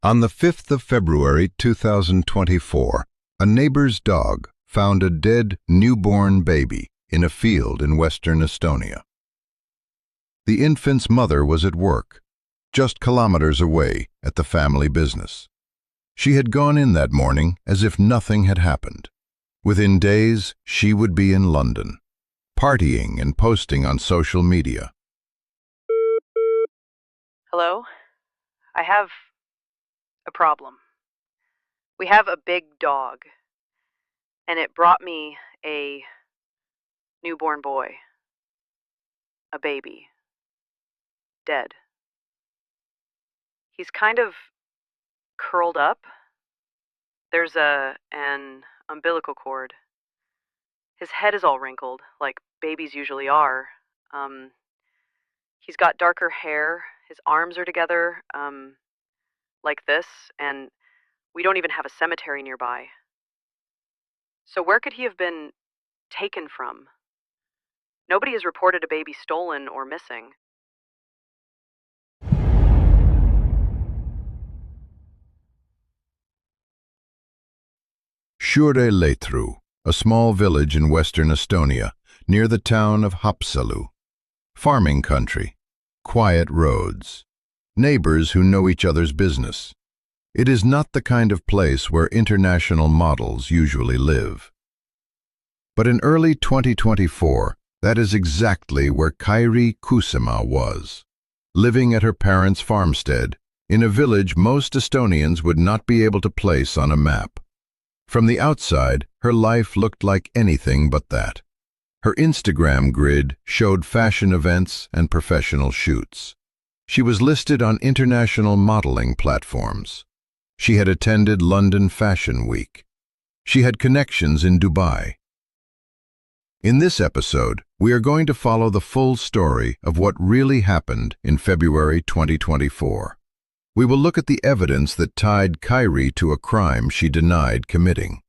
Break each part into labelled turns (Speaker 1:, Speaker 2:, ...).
Speaker 1: On the 5th of February 2024, a neighbor's dog found a dead newborn baby in a field in western Estonia. The infant's mother was at work, just kilometers away at the family business. She had gone in that morning as if nothing had happened. Within days, she would be in London, partying and posting on social media.
Speaker 2: Hello? I have a problem. We have a big dog, and it brought me a newborn boy, a baby, dead. He's kind of curled up. There's an umbilical cord. His head is all wrinkled, like babies usually are. He's got darker hair. His arms are together, like this, and we don't even have a cemetery nearby. So where could he have been taken from? Nobody has reported a baby stolen or missing.
Speaker 1: Suure-Lähtru, a small village in western Estonia, near the town of Haapsalu. Farming country, quiet roads, neighbors who know each other's business. It is not the kind of place where international models usually live. But in early 2024, that is exactly where Kairi Kuusama was, living at her parents' farmstead in a village most Estonians would not be able to place on a map. From the outside, her life looked like anything but that. Her Instagram grid showed fashion events and professional shoots. She was listed on international modeling platforms. She had attended London Fashion Week. She had connections in Dubai. In this episode, we are going to follow the full story of what really happened in February 2024. We will look at the evidence that tied Kairi to a crime she denied committing.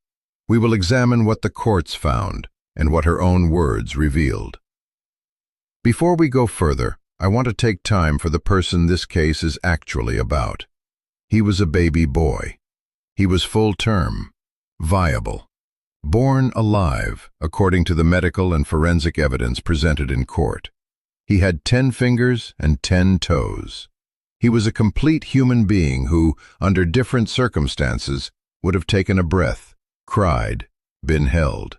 Speaker 1: We will examine what the courts found and what her own words revealed. Before we go further, I want to take time for the person this case is actually about. He was a baby boy. He was full-term, viable, born alive, according to the medical and forensic evidence presented in court. He had 10 fingers and 10 toes. He was a complete human being who, under different circumstances, would have taken a breath, cried, been held.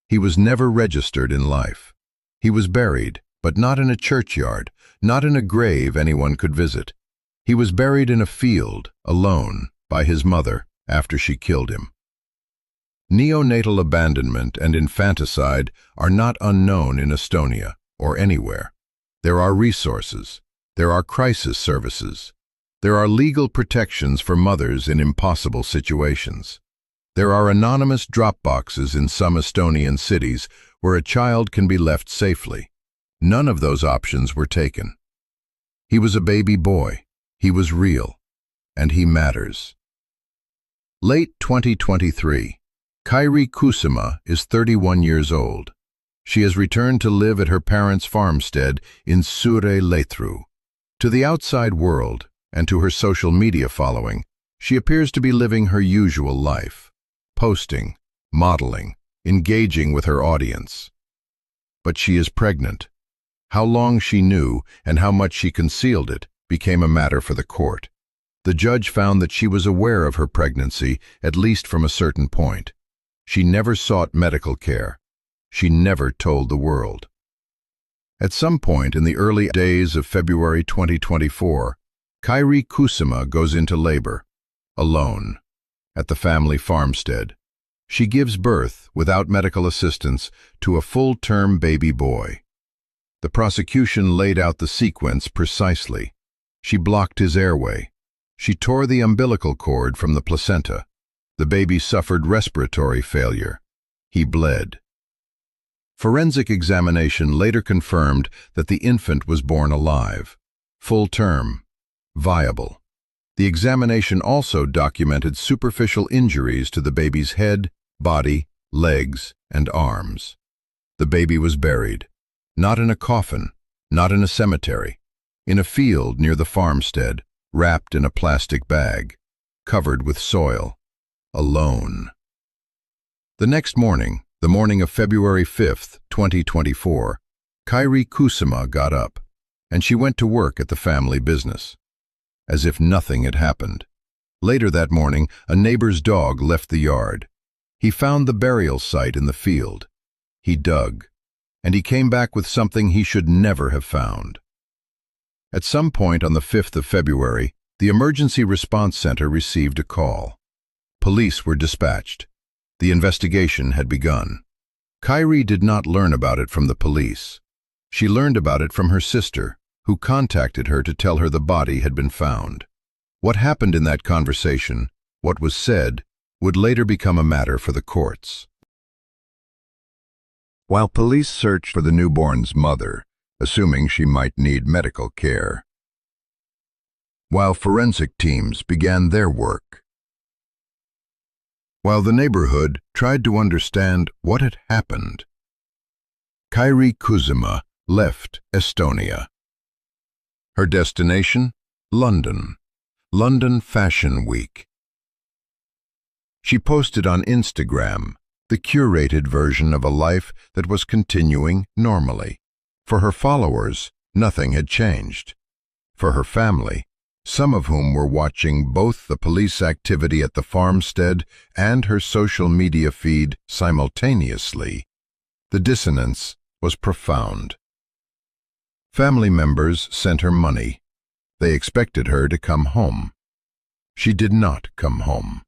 Speaker 1: He was never registered in life. He was buried, but not in a churchyard, not in a grave anyone could visit. He was buried in a field, alone, by his mother, after she killed him. Neonatal abandonment and infanticide are not unknown in Estonia, or anywhere. There are resources. There are crisis services. There are legal protections for mothers in impossible situations. There are anonymous drop boxes in some Estonian cities where a child can be left safely. None of those options were taken. He was a baby boy. He was real. And he matters. Late 2023, Kairi Kuusama is 31 years old. She has returned to live at her parents' farmstead in Suure-Lähtru. To the outside world, and to her social media following, she appears to be living her usual life, posting, modeling, engaging with her audience. But she is pregnant. How long she knew and how much she concealed it became a matter for the court. The judge found that she was aware of her pregnancy, at least from a certain point. She never sought medical care. She never told the world. At some point in the early days of February 2024, Kairi Kuusama goes into labor, alone, at the family farmstead. She gives birth, without medical assistance, to a full-term baby boy. The prosecution laid out the sequence precisely. She blocked his airway. She tore the umbilical cord from the placenta. The baby suffered respiratory failure. He bled. Forensic examination later confirmed that the infant was born alive, full-term, viable. The examination also documented superficial injuries to the baby's head, body, legs, and arms. The baby was buried, not in a coffin, not in a cemetery, in a field near the farmstead, wrapped in a plastic bag. covered with soil, alone. The next morning, the morning of February 5th, 2024, Kairi Kusama got up, and she went to work at the family business, as if nothing had happened. Later that morning, a neighbor's dog left the yard. He found the burial site in the field. He dug, and he came back with something he should never have found. At some point on the 5th of February, the Emergency Response Center received a call. Police were dispatched. The investigation had begun. Kairi did not learn about it from the police. She learned about it from her sister, who contacted her to tell her the body had been found. What happened in that conversation, what was said, would later become a matter for the courts. While police searched for the newborn's mother, assuming she might need medical care, while forensic teams began their work, while the neighborhood tried to understand what had happened, Kairi Kusama left Estonia. Her destination? London. London Fashion Week. She posted on Instagram the curated version of a life that was continuing normally. For her followers, nothing had changed. For her family, some of whom were watching both the police activity at the farmstead and her social media feed simultaneously, the dissonance was profound. Family members sent her money. They expected her to come home. She did not come home.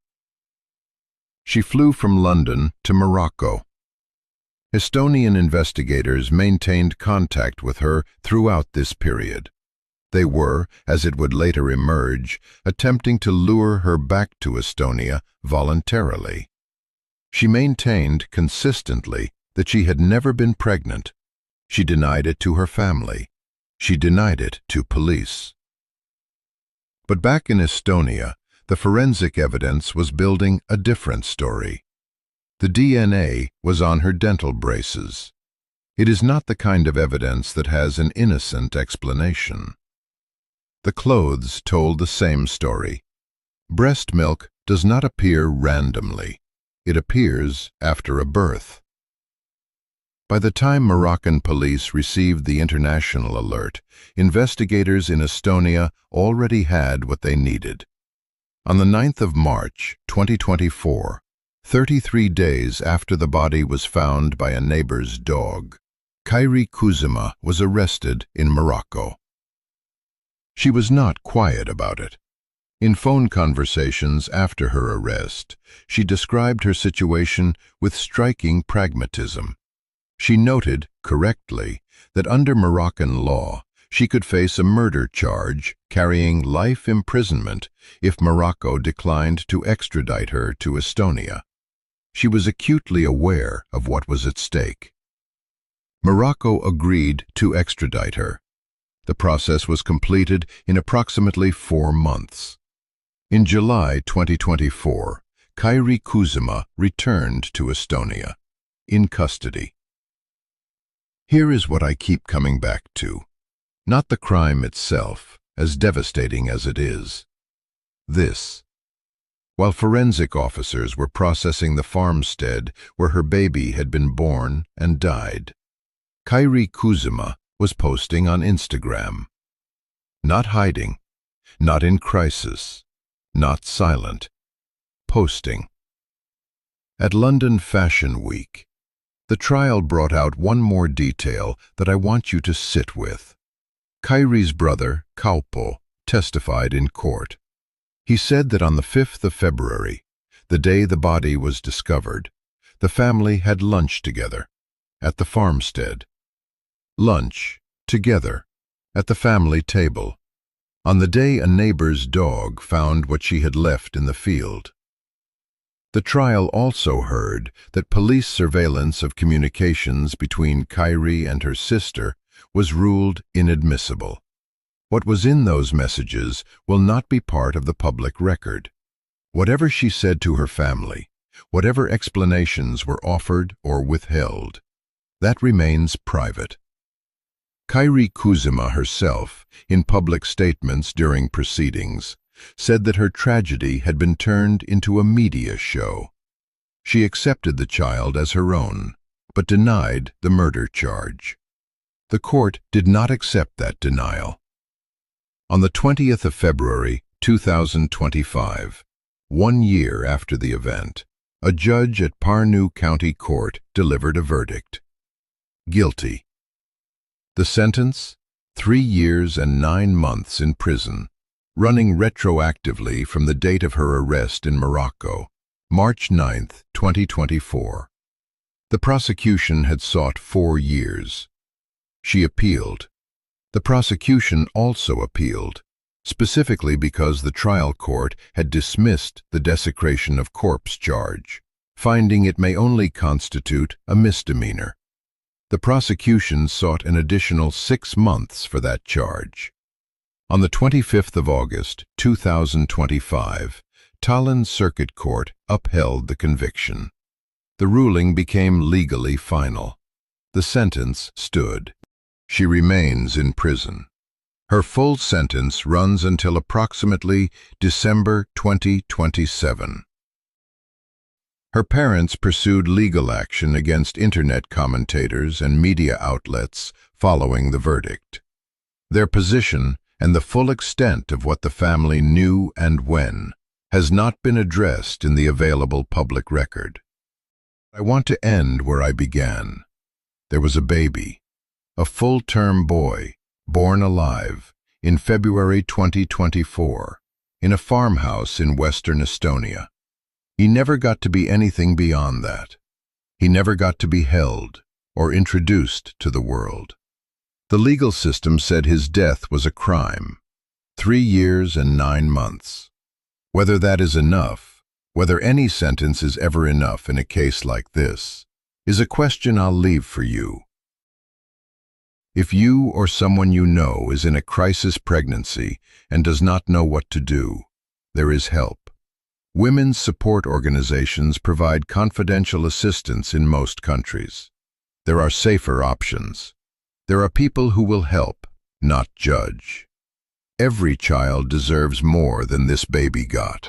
Speaker 1: She flew from London to Morocco. Estonian investigators maintained contact with her throughout this period. They were, as it would later emerge, attempting to lure her back to Estonia voluntarily. She maintained consistently that she had never been pregnant. She denied it to her family. She denied it to police. But back in Estonia, the forensic evidence was building a different story. The DNA was on her dental braces. It is not the kind of evidence that has an innocent explanation. The clothes told the same story. Breast milk does not appear randomly. It appears after a birth. By the time Moroccan police received the international alert, investigators in Estonia already had what they needed. On the 9th of March, 2024, 33 days after the body was found by a neighbor's dog, Kairi Kusama was arrested in Morocco. She was not quiet about it. In phone conversations after her arrest, she described her situation with striking pragmatism. She noted, correctly, that under Moroccan law, she could face a murder charge carrying life imprisonment if Morocco declined to extradite her to Estonia. She was acutely aware of what was at stake. Morocco agreed to extradite her. The process was completed in approximately 4 months. In July 2024, Kairi Kusama returned to Estonia, in custody. Here is what I keep coming back to. Not the crime itself, as devastating as it is. This. While forensic officers were processing the farmstead where her baby had been born and died, Kairi Kusama was posting on Instagram. Not hiding, not in crisis, not silent. Posting. At London Fashion Week, the trial brought out one more detail that I want you to sit with. Kairi's brother, Kaupo, testified in court. He said that on the 5th of February, the day the body was discovered, the family had lunch together at the farmstead. Lunch together at the family table, on the day a neighbor's dog found what she had left in the field. The trial also heard that police surveillance of communications between Kairi and her sister was ruled inadmissible. What was in those messages will not be part of the public record. Whatever she said to her family, whatever explanations were offered or withheld, that remains private. Kairi Kusama herself, in public statements during proceedings, said that her tragedy had been turned into a media show. She accepted the child as her own, but denied the murder charge. The court did not accept that denial. On the 20th of February, 2025, 1 year after the event, a judge at Pärnu County Court delivered a verdict. Guilty. The sentence? 3 years and 9 months in prison, running retroactively from the date of her arrest in Morocco, March 9, 2024. The prosecution had sought 4 years. She appealed. The prosecution also appealed, specifically because the trial court had dismissed the desecration of corpse charge, finding it may only constitute a misdemeanor. The prosecution sought an additional 6 months for that charge. On the 25th of August, 2025, Tallinn Circuit Court upheld the conviction. The ruling became legally final. The sentence stood. She remains in prison. Her full sentence runs until approximately December 2027. Her parents pursued legal action against internet commentators and media outlets following the verdict. Their position and the full extent of what the family knew and when has not been addressed in the available public record. I want to end where I began. There was a baby, a full-term boy, born alive in February 2024 in a farmhouse in Western Estonia. He never got to be anything beyond that. He never got to be held or introduced to the world. The legal system said his death was a crime. 3 years and 9 months. Whether that is enough, whether any sentence is ever enough in a case like this, is a question I'll leave for you. If you or someone you know is in a crisis pregnancy and does not know what to do, there is help. Women's support organizations provide confidential assistance in most countries. There are safer options. There are people who will help, not judge. Every child deserves more than this baby got.